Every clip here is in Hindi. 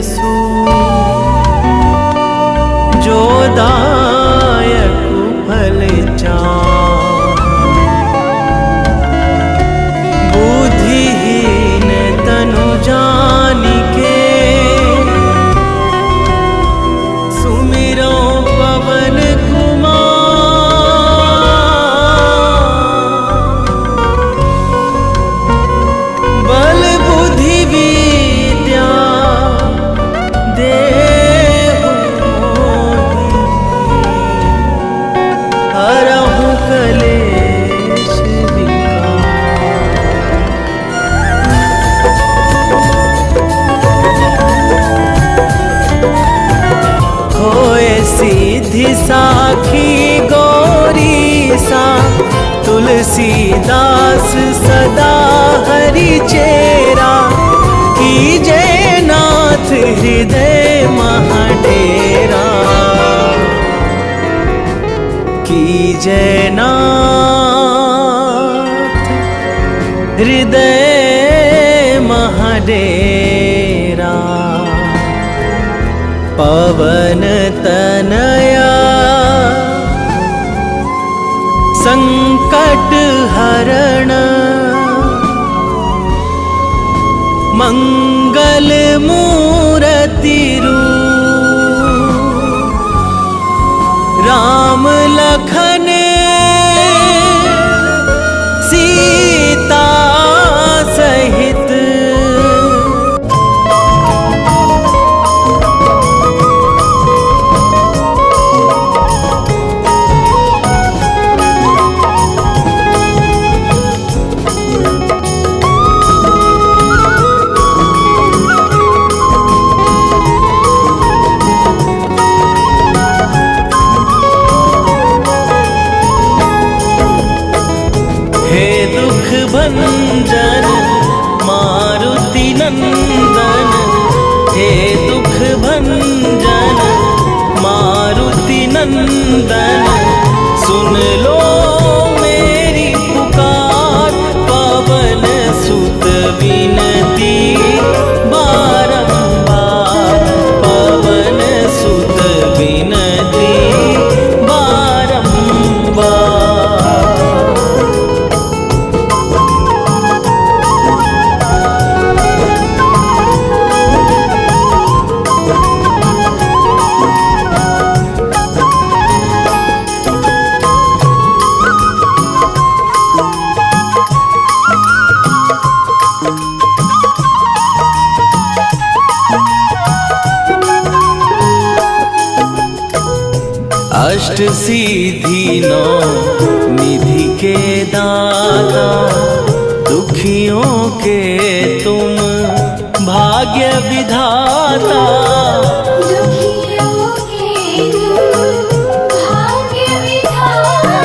सो जो दायक फल चाह। बुद्धिहीन तनु जानिके सुमिरो पवन सिद्धि साखी गौरी सा तुलसीदास सदा हरि चेरा। कीजे नाथ हृदय महाडेरा, कीजे नाथ हृदय महाडेरा। पवन तनया संकट हरण, मंगल मूर्ति रूप। राम लखन सीता सहित भंजन मारुति नंदन। हे दुख भंजन मारुति नंदन, सुन लो मेरी पुकार। पवन सुत विनती बारंबार, पवन सुत विनती बारंबार। अष्ट सिद्धि नौ निधि के दाता, दुखियों के तुम भाग्य विधाता। दुखियों के तुम भाग्य विधाता।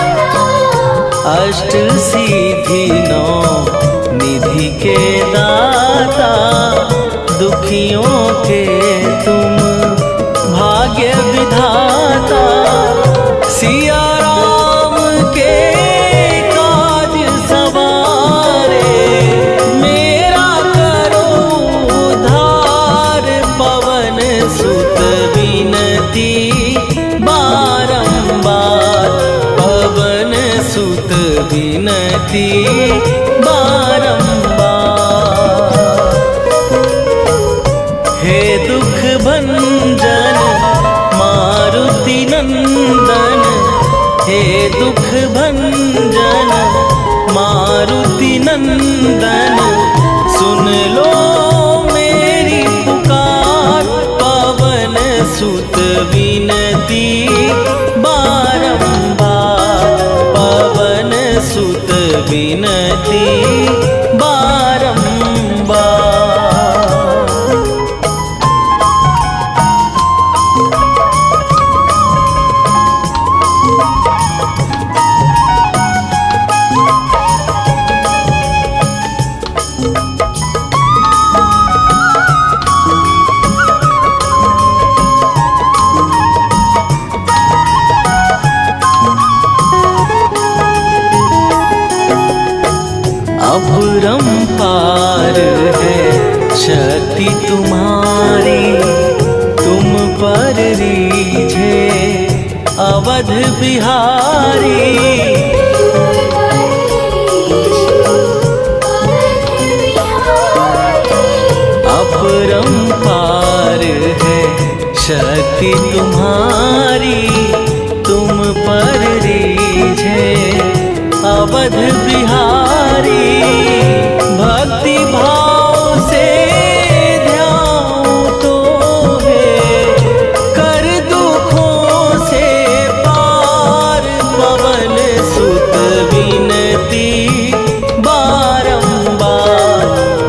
अष्ट सिद्धि नौ निधि के दाता, दुखियों के तुम भाग्य विधाता। सिया राम के काज सवारे, मेरा करो उद्धार। पवन सुत विनती बारंबार, पवन सुत विनती बारंबार। हे दुख भंजन मारुति नंदन, हे दुख भंजन मारुति नंदन, सुन लो मेरी पुकार। पवन सुत विनती बारंबार, पवन सुत विनती बारंबार। अपरंपार है शक्ति तुम्हारी। तुम्हारी तुम पर रीझे अवध बिहारी। अपरंपार है शक्ति तुम्हारी तुम पर रीझे अवध बिहारी। भक्ति भाव से ध्याऊं तो है कर दुखों से पार। पवन सुत विनती बारंबार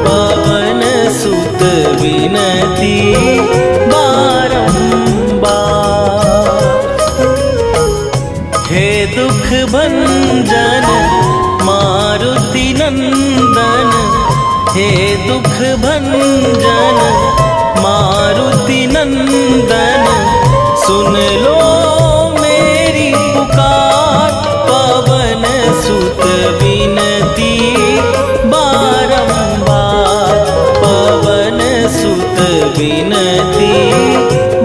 पवन सुत विनती बारंबार। हे दुख भंजन मारुति नंदन हे दुख भंजन मारुति नंदन सुन लो मेरी पुकार। पवन सुत विनती बारंबार पवन सुत विनती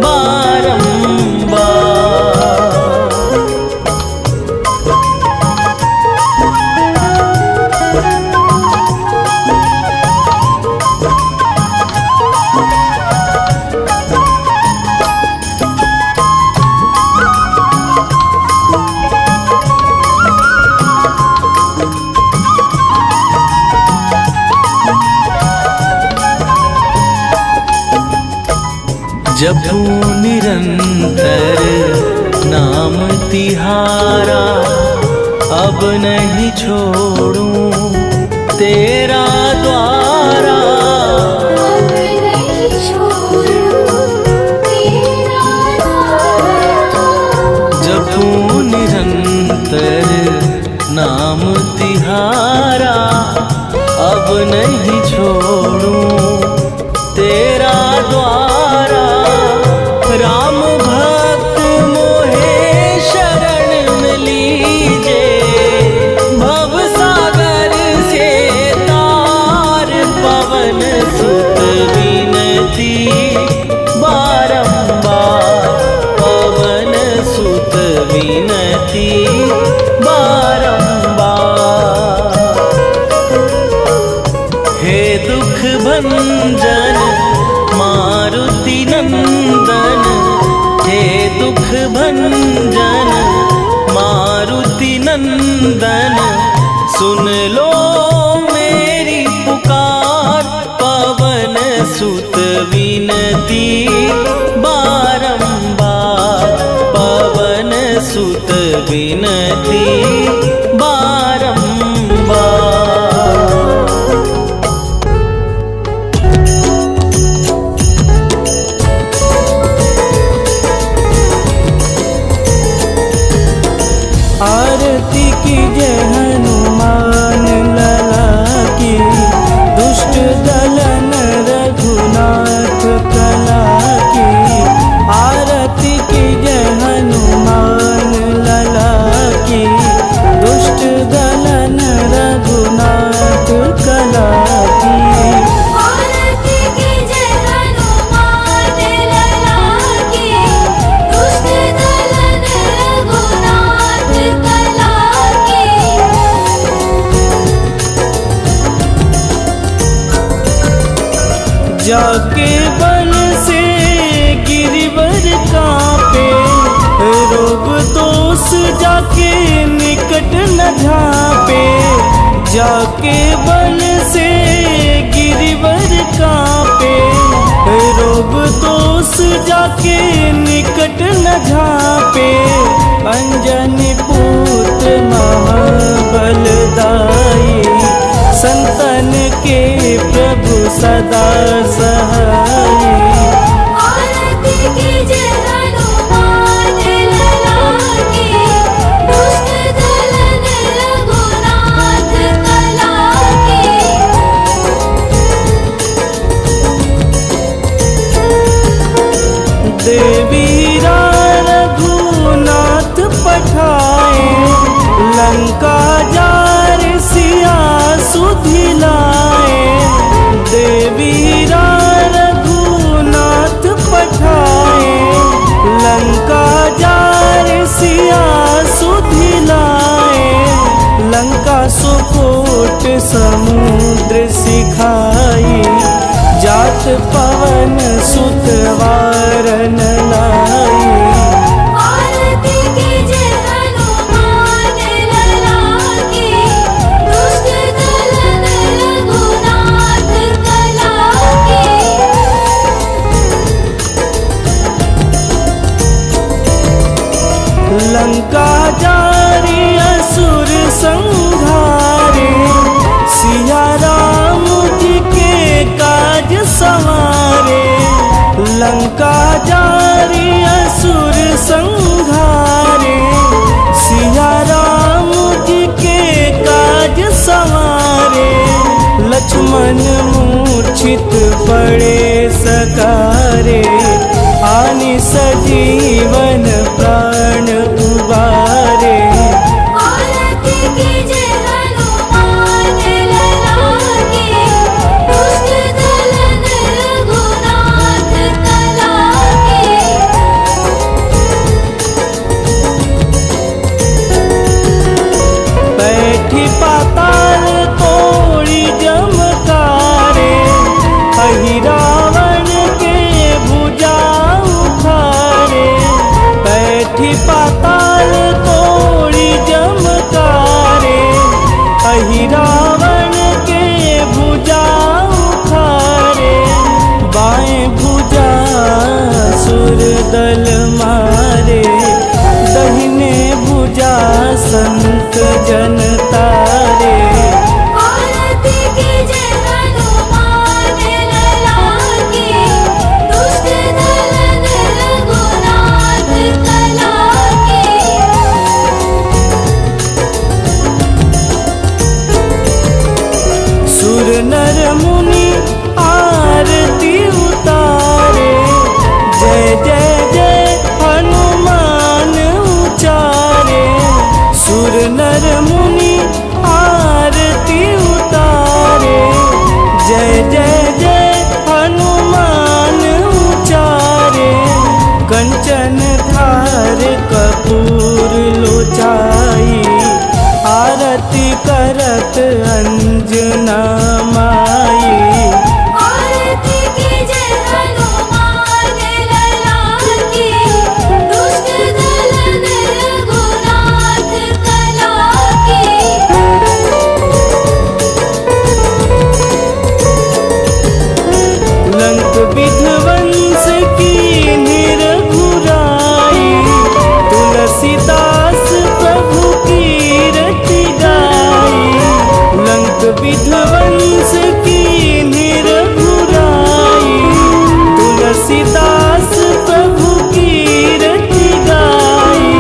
बारंबार। जपू निरंतर नाम तिहारा अब नहीं छोड़ूं तेरा द्वारा। अब नहीं छोड़ूं तेरा द्वारा। जपू निरंतर नाम तिहारा अब नहीं छोड़ूं तेरा द्वारा। राम भक्त मोहे शरण में लीजे भव सागर से तार। पवन सुत विनती बारंबार पवन सुत विनती बारंबार। हे दुख भंजन मारुति नंदन हे दुख भंजन मारुति नंदन सुन लो मेरी पुकार। पवन सुत विनती बारंबार पवन सुत विनती बारंबार। आरती की जय हनुमान लला की दुष्ट दलन रघुनाथ कला की। आरती की जय हनुमान लला की दुष्ट दलन रघुनाथ कला की। आरती की जय हनुमान लला की दुष्ट दलन रघुनाथ कला की। जाके बन से गिरिवर कांपे रोग दोष जाके निकट न झांपे। जाके बन से गिरिवर कांपे रोग दोष जाके निकट न झांपे। अंजनी पुत्र महाबलदाई संतन के प्रभु सदा सहाई। आरती की जय हनुमान लला की दुष्ट दलन रघुनाथ कला की। देवी रघुनाथ पठाए लंका जार सिया सुधि लाए। देवी रघुनाथ पवन सुत वारन लाई। आरती कीजे हनुमान लला की, दुष्ट दलन रघुनाथ कला की। लंका जारी असुर संहारे, सिया राम जी के काज संवारे। लंका जारी असुर संहारे, सिया राम जी के काज संवारे। लक्ष्मण मूर्छित पड़े सकारे, आनि सजीवन प्राण उबारे। आरती कीजे हनुमान लला की, दुष्ट दलन रघुनाथ कला की। बैठी पाताल तोड़ी जमकारे, अहि रावण के भुजा उखाड़े। बैठी पाताल तोड़ी जमकारे, अहि रावण के भुजा उखाड़े। बाएं भुजा सुर दल मारे, दहिने भुजा संत जन तारे। आरती कीजे हनुमान लला की, दुष्ट दलन रघुनाथ कला की। सुर नर मुनि आरती उतारे, जय जय जय हनुमान उचारे। सुर नर मुनि आरती उतारे, जय जय जय हनुमान उचारे। कंचन थार कपूर लोचाई, आरती करत अंजना माई। आरती कीजे हनुमान लला की, दुष्ट दलन रघुनाथ कला की। लंक विध्वंस की निरघुराई, तुलसीदास प्रभु कीरति गाई। लंक विध्वंस की निरघुराई, तुलसीदास प्रभु कीरति गाई।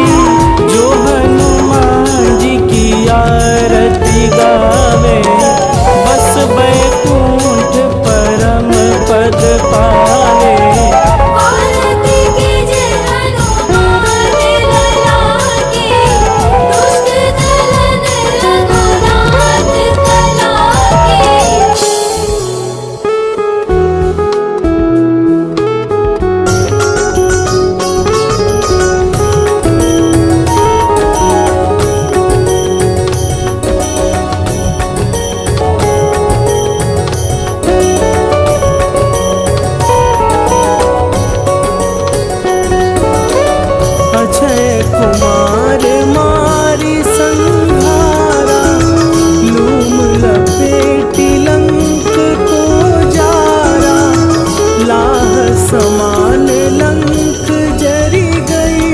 जो हनुमान जी की आरती गावे, बस बैकुंठ परम पद पावे। आरती कीजे हनुमान लला की, दुष्ट दलन रघुनाथ कला की। अक्षय कुमार मारी संहारा, लूम लपेटी लंक को जारा। लाह समान लंक जरी गई,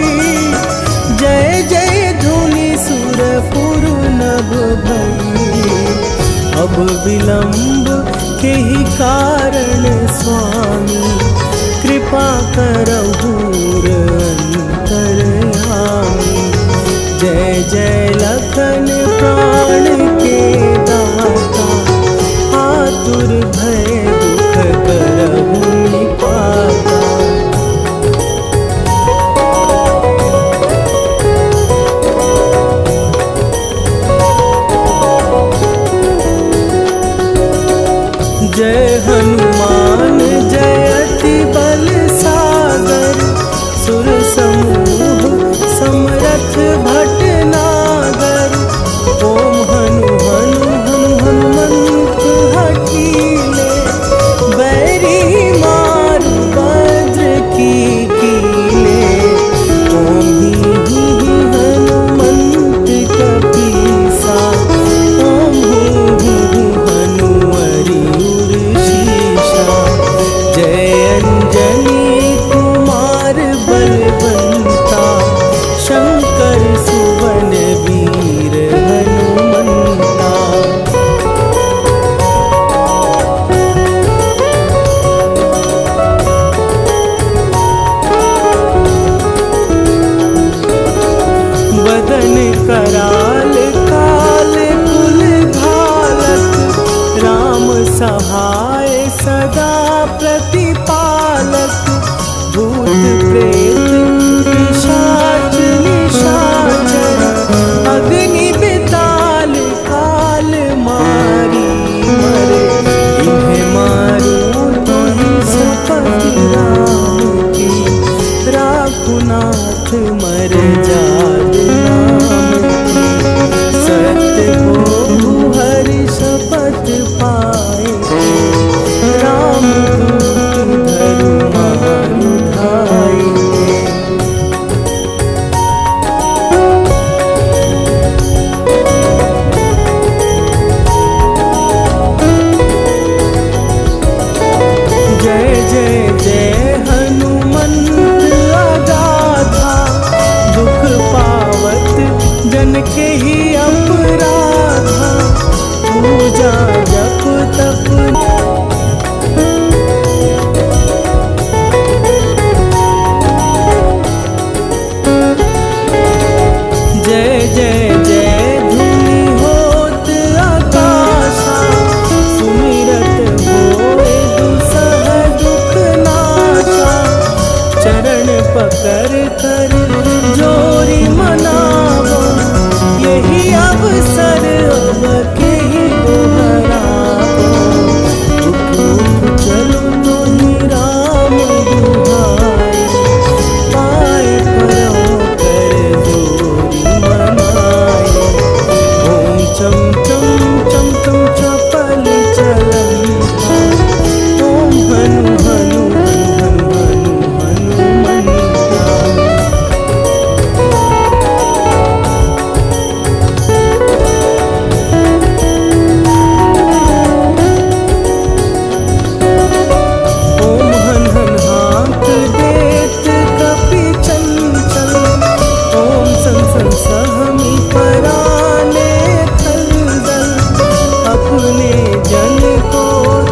जय जय धुनि सुरपुर नभ भई। अब विलंब के ही कारण स्वामी, कृपा करहु अंतरयामी। जय जय लखन प्राण के दाता, आतुर भय दुख करहु निपाता। जय हनुमान जयति बल सागर, सुर समूह समरथ भटनागर। कर जादू नाम की। सत्य हो हरि शपथ पाए, राम दूत धरु मारु धाये। जय जय जय हनुमंत अगाधा, दुख पावत जन के ही अपराधा। पूजा जप तप जय जय जय धुनि होत आकाशा, सुमिरत होए दुसह दुख नाशा। चरण पकड़ कर जोरी मनावो, यही अवसर अब के ही दोहरावो। उठ उठ चलो तो ही राम दुहाई, पाए परो कर जोरी मनाई। ओम चम चम चम चम चपल चलंता, ओम हनु हनु हनु हनु हनुमंता। ओम हन हन हाथ देत कपि चंचल, ओम सन सन सहमी पराने खलदल। अपने जन को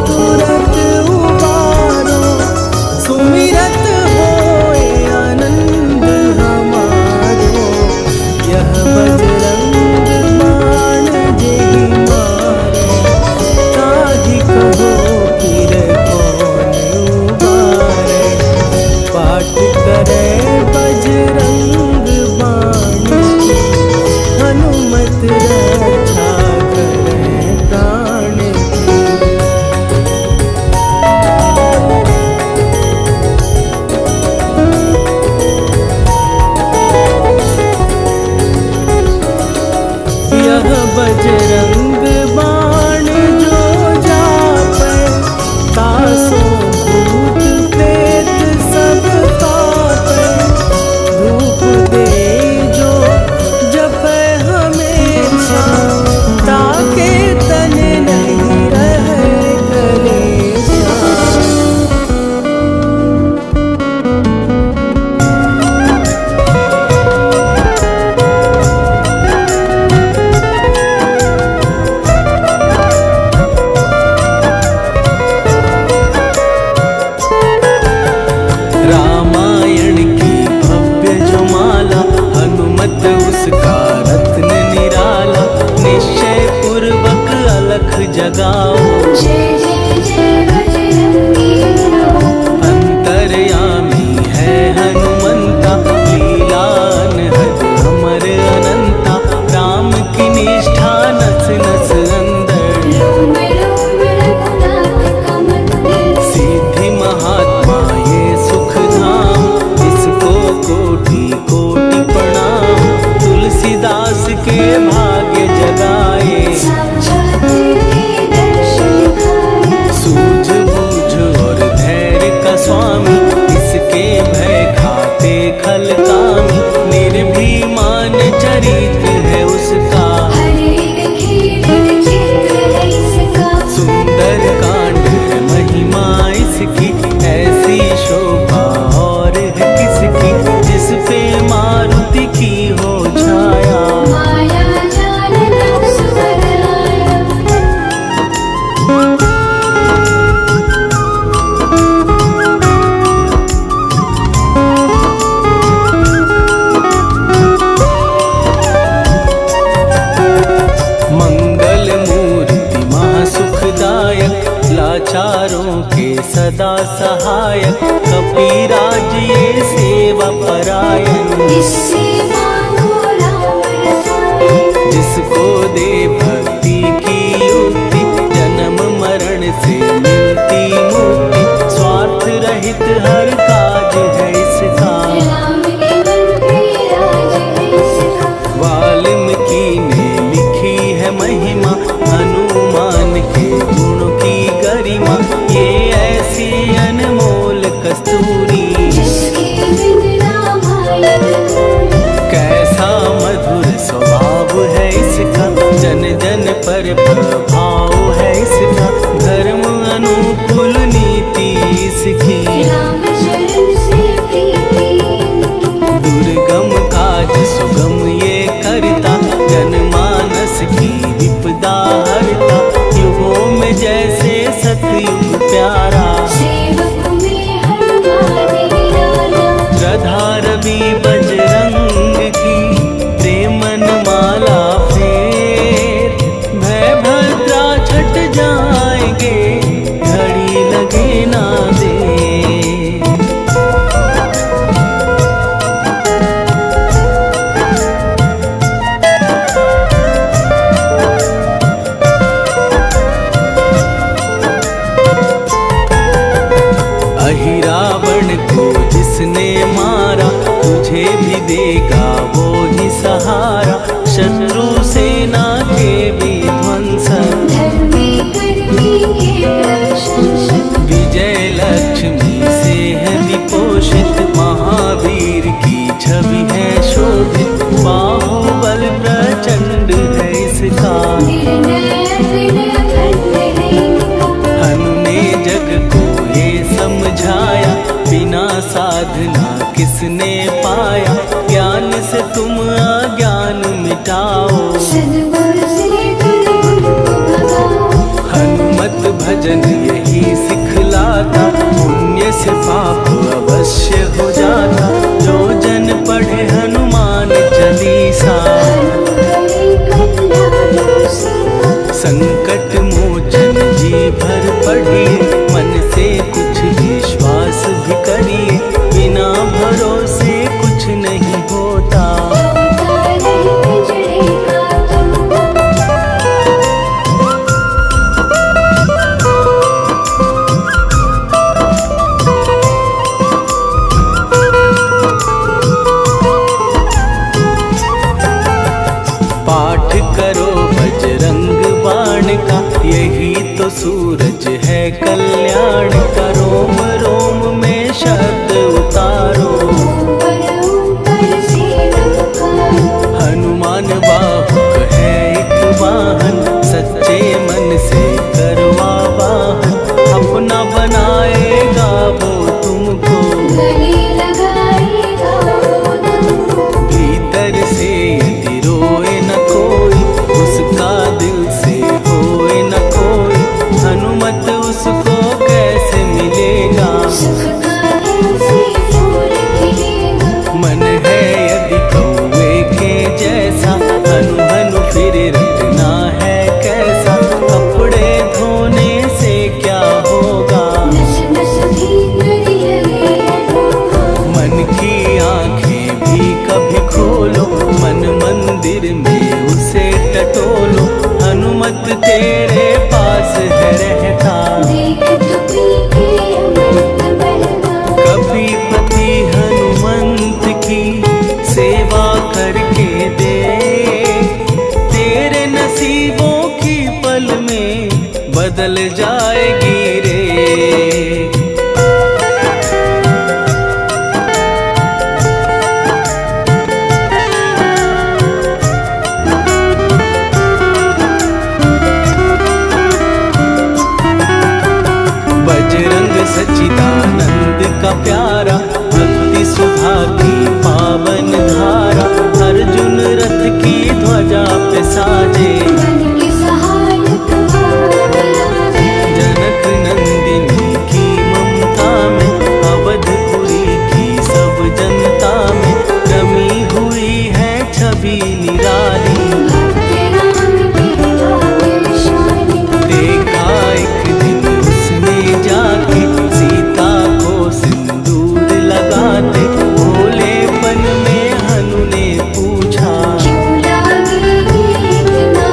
तुरत उबारो, सुमिरत होए आनंद हमारो। यह बजरंग बाण जेहि मारे, ताहि कहो फिर कौन उबारे। पाठ करे बजरंग बाण की, हनुमत रक्षा करे प्राण की। यह बजरंग बाण जो जापै, तासो भूत प्रेत सब कापै। धूप दे जो जपै हमेशा, ताके तन नहीं रहे कलेशा। रामायण की भव्य जो माला, हनुमत उसका रत्न निराला। निश्चय पूर्वक अलख जगाओ, जय जय जय बजरंगी नाम। अंतर्यामी है हनुमंता। लीलान हर अमर अनंता, राम की निष्ठा नस नस अंदर। रोम रोम रघुनाथ का मंदिर, सिद्धि महात्मा ये सुख धाम, इसको कोटि कोटि प्रणाम। तुलसीदास के भाग्य जगाए, साक्षात तेरे दर्शन खाए। सूझबूझ और धैर्य का स्वामी, इसके भय खाते खल कामी। निर्भीमान चरित्र है उसका, हरे खेल चित्र है इसका। सुंदर कांड है महिमा इसकी। ऐसी शोभा और है किसकी, जिस पे मारुति की हो छाया। माया जाल तब सुभग आया, मंगल मूर्ति महासुखदायक, लाचारों के सदा सहायक। कपीराज ये सेवा परायण, इससे मांगो राम रसायन। जिसको दे भक्ति की युक्ति, जन्म मरण से मिलती मुक्ति। स्वार्थ रहित हर काज है इसका, राम के मन पे धन्य प्रभाव है इसका, धर्म अनुकूल नीति इसकी। राम शरण से प्रीति दुर्गम काज सुगम ये करता, जनमानस की विपदा हरता। युगों में जैसे सतयुग प्यारा, सेवक में हनुमान निराला। श्रद्धा रवि बजरंग की, प्रेमन माला फेर। भय भद्रा छट जाएंगे, घड़ी लगे ना दे। अहि रावण को जिसने मारा, तुझे भी देगा वो ही सहारा। शत्रु सेना के विध्वंसक, धर्मी कर्मी के प्रशंसक। विजय लक्ष्मी से है विपोषित, महावीर की छवि है शोभित। बाहुबल प्रचंड है इसका, निर्णय अग्नि अखंड है इनका। हनु ने जग को ये समझाया, बिना साधना किसने पाया। ज्ञान से तुम अज्ञान मिटाओ, सद्गुरु से दुर्गुण को भगाओ। हनुमत भजन यही सिखलाता, पुण्य से पाप अवश्य हो जाता। जो जन पढ़े हनुमान चालीसा, हरि कल्याण सीता। संकट मोचन जी भर पढ़िए। मन से कुछ विश्वास भी करिए, बिना भरोसे कुछ नहीं होता। तारे चढ़ेगा तुम। पाठ करो बजरंग बाण का, यही तो सूरज है कल्याण का। रोम रोम में शब्द उतारो, ऊपर ऊपर से नमकार। हनुमान बाहुक है एक वाहन। सच्चे मन से करवा वाहन, अपना बनाएगा वो तुमको। गले लगाएगा वो तुमको। भीतर से यदि रोए न कोई, उसका दिल से होए न कोई। हनुमत उसको कैसे मिलेगा, सुख का ऐसे फूल खिलेगा। मन है यदि कौवे के जैसा, हनु हनु फिर रखना है कैसा। कपड़े धोने से क्या होगा, नस नस भीतर ये होगा। मन की आंखें भी कभी खोलो। मन मंदिर में उसे टटोलो, हनुमत तेरे पास है रहता। देख दुखी के अमृत बहता। कभी पति हनुमंत की सेवा करके दे, तेरे नसीबों की पल में बदल जाएगी रे। बजरंग सच्चिदानंद का प्यारा, भक्ति सुधा की पावन धारा। अर्जुन रथ की ध्वजा पे साजे, मन के सहाय तुम्हारे राजे। जनक नंदिनी की ममता में, अवधपुरी की सब जनता में रमी हुई है छवि निराली। भक्त राम के भाग्य विशाली। देखा एक दिन उसने जाके, सीता को सिंदूर लगाते। भोलेपन में हनु ने पूछा, क्यों लागे इतना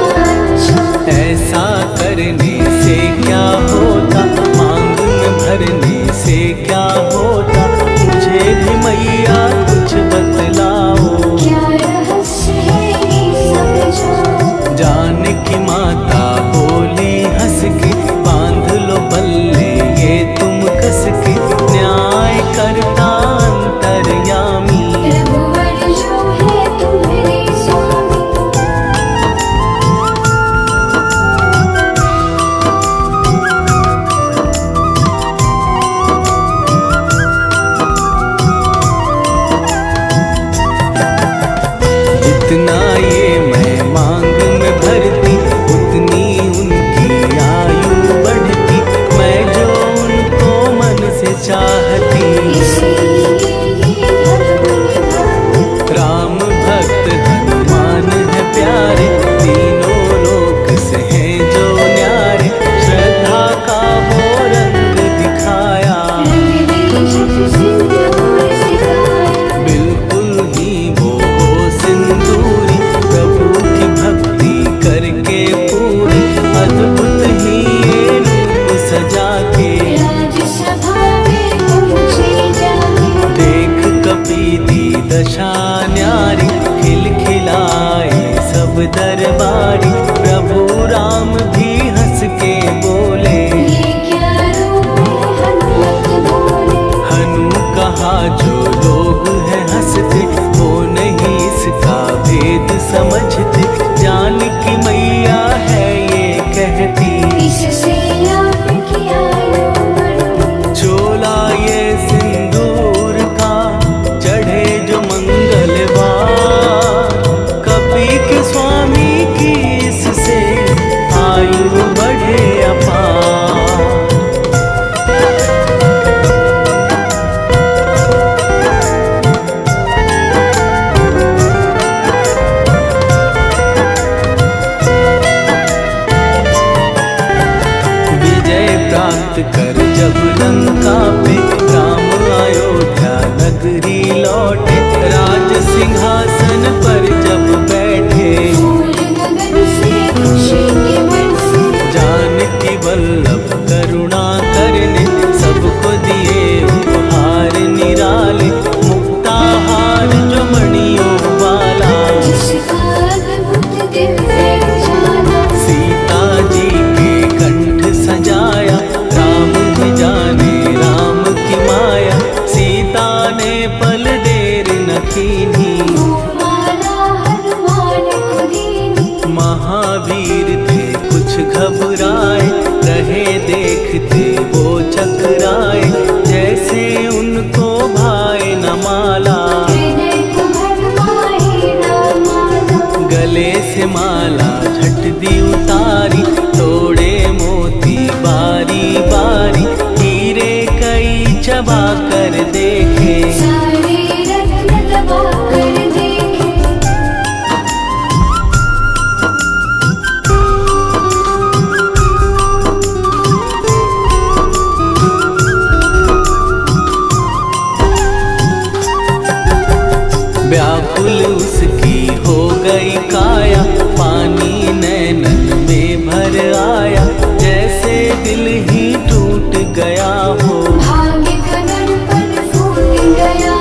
दशा न्यारी, खिलखिलाए सब दरबारी। प्रभु राम भी हंस के बोले, ये क्या रूप है हनुमत बोले। हनु कहा जो लोग हैं हंसते, वो नहीं इसका भेद समझते। जान की मैया है ये कहती, इससे आपकी आयु बढ़ी। चोला ये सिंदूर का चढ़े जो मंगलवार, कपि के स्वामी की इससे आयु बढ़े अपार। विजय प्राप्त कर जब लंका पे, राम अयोध्या नगरी लौटे। राज सिंहासन पर जब बैठे, फूल गगन से खुशी के बरसे। जानकी वल्लभ करुणा करने, सबको दिए उपहार निराले। मुक्ताहार जो मणियों वाला, जिसका अद्भुत दिव्य उजाला। सीता जी के कंठ सजाया। राम ही जाने राम की माया, सीता ने पल देर न कीन्ही। वो माला हनुमान को दीनी। महावीर थे कुछ घबराए, रहे देखते वो चकराए। जैसे उनको भाए न माला, हृदय को भरमाए ना माला। गले से माला झट दी उतारी। तोड़े मोती बारी बारी, हीरे कई चबा कर देखे। सारे रत्न दबा कर देखे। व्याकुल उसकी हो गई काया, पानी नैनन में भर आया। जैसे दिल ही टूट गया हो, भाग्य का दर्पण फूट गया।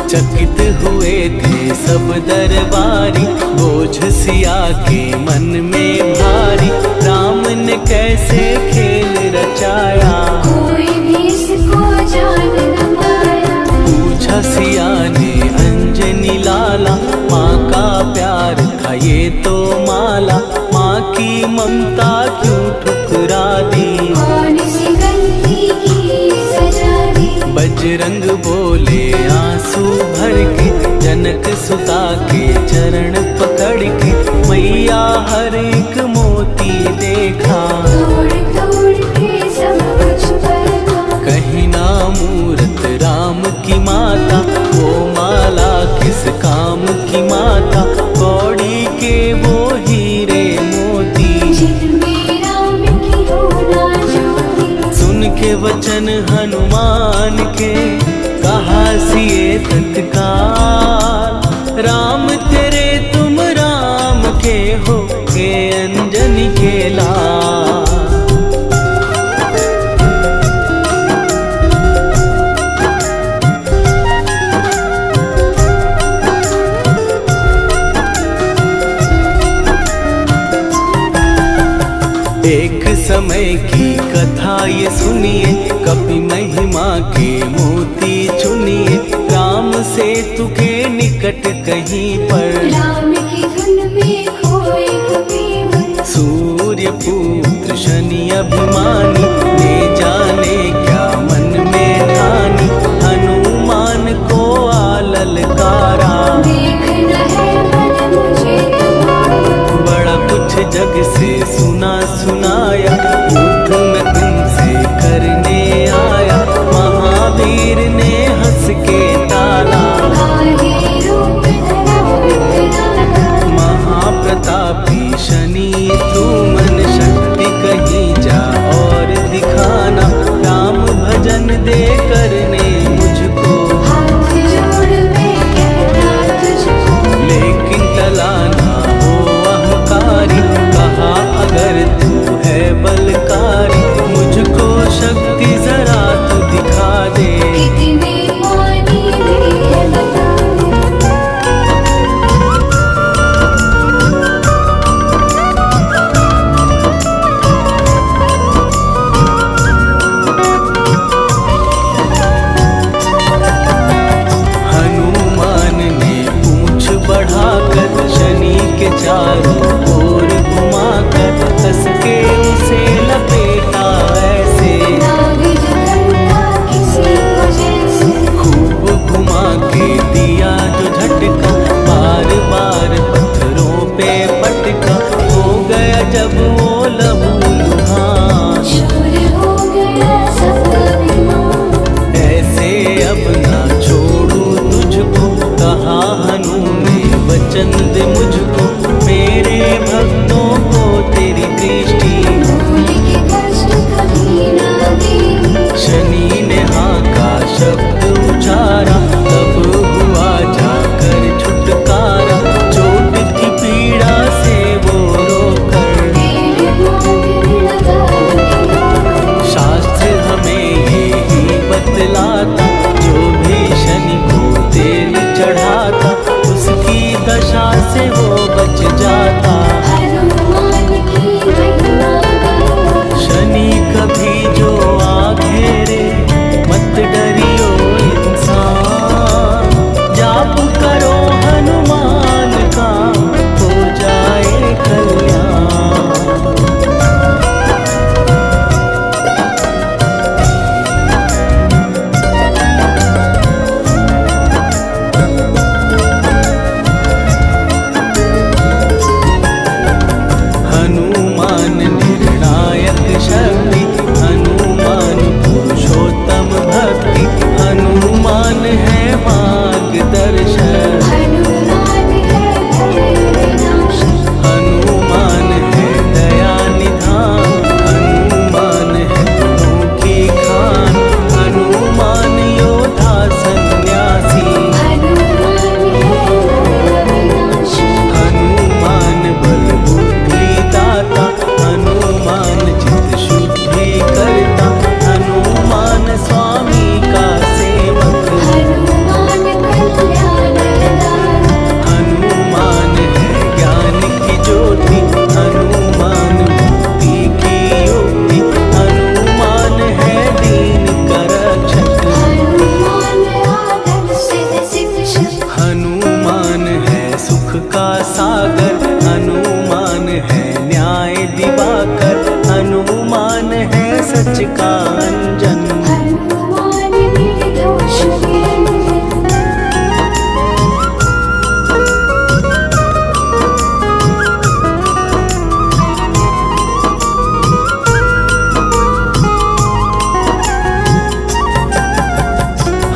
चकित हुए थे सब दरबारी। बोझ सिया के मन में भारी, राम ने कैसे खेल रचाया। कोई भी इसको जान न पाया। पूछा सिया ने अंजनी लाला, माँ का प्यार था ये तो माला। माँ की ममता क्यों ठुकरा दी, कौन सी गलती की सजा दी। बजरंग बोले आंसू भर के, जनक सुता के चरण पकड़ के। मैया हर एक मोती देखा, तोड़ तोड़ के सब कुछ बरखा। कहीं ना मूरत राम की माता। वो माला किस काम की माता, कौड़ी के वो हीरे मोती। जिनमें राम की हो ना ज्योति। सुन के वचन हनुमान के, कहा सिए तत्काल। राम तेरे तुम राम के हो, के अंजनी के लाल। एक समय की कथा ये सुनिए, कपि महिमा के मोती चुनिए। राम सेतु के निकट कहीं पर, राम की धुन में खोए कबीर। सूर्य पुत्र शनि अभिमानी, ने जाने क्या मन में ठानी। हनुमान को ललकारा, देखना है मन मुझे तुम्हारा। बड़ा कुछ जग से सुना सुनाया। युद्ध में तुमसे करने आया, महावीर ने हंस के टाला। काहे रूप धरा विकराला। महाप्रतापी शनि तू मन शक्ति कहीं जा और दर्शन दे मुझको, मेरे भक्तों को तेरी दृष्टि। भूल के कष्ट कभी ना दे। शनि ने हाँ का शब्द उचारा, तब हुआ जाकर छुटकारा, चोट की पीड़ा से वो रोकर। तेरे मोहर लगा दिया। शास्त्र हमें यही बतलाता, जो भी शनि को तेल चढ़ाता, उसकी दशा से वो बच जाता। हनुमान की महिमा गाओ। शनि कभी जो आ घेरे, मत डरियो इंसान, जाप करो हनुमान का, हो जाए कल्याण। हनुमान निर्णायक शक्ति, हनुमान पुरुषोत्तम भक्ति, हनुमान है मार्गदर्शक। हनुमान है भय विनाशक। हनुमान है दया निधान, हनुमान है गुणों की खान, हनुमान योद्धा सन्यासी। हनुमान है भय विनाशक। हनुमान बल बुद्धि दाता, हनुमान चित शुद्धि करता, हनुमान स्वामी का सेवक। हनुमान कल्याणदायक। हनुमान है ज्ञान की ज्योति, हनुमान मुक्ति की युक्ति, हनुमान है दीन का रक्षक। हनुमान आदर से शिक्षक। हनुमान है सुख का सागर, हनुमान है न्याय दिवाकर, हनुमान है सच का अंजन। हनुमान निर्दोष निरंजन।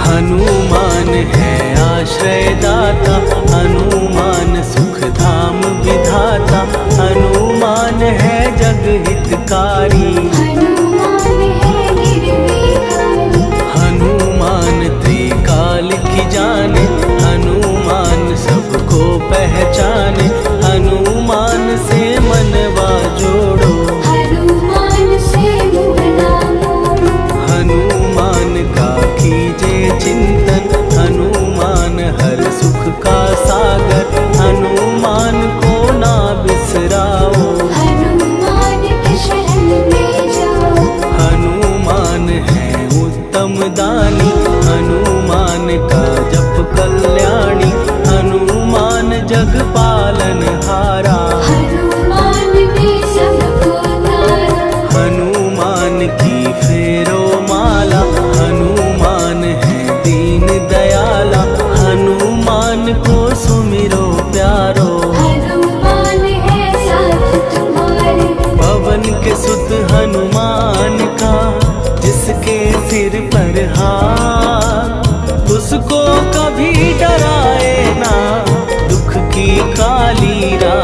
हनुमान है आश्रयदाता, हनुमान सुख धाम विधाता, हनुमान है जग हितकारी। हनुमान है निर्विकारी। हनुमान त्रिकाल की जाने, हनुमान सबको पहचाने, हनुमान से मनवा जोड़ो। हनुमान से मुँह ना मोड़ो। हनुमान का कीजे चिंतन, हनुमान हर सुख का सागर, हनुमान को ना बिसराओ। हनुमान के शरण में जाओ। हनुमान है उत्तम दानी, हनुमान का जप कल्याणी, हनुमान जग पालन हारा। हनुमान ने सबको तारा। हनुमान की फेरो माला, हनुमान है दीन दयाला, हनुमान को सुमिरो प्यारो। हनुमान है साथ तुम्हारे। पवन के सुत हनुमान का, जिसके सिर पर हाथ, उसको कभी डराए ना दुख की काली रात।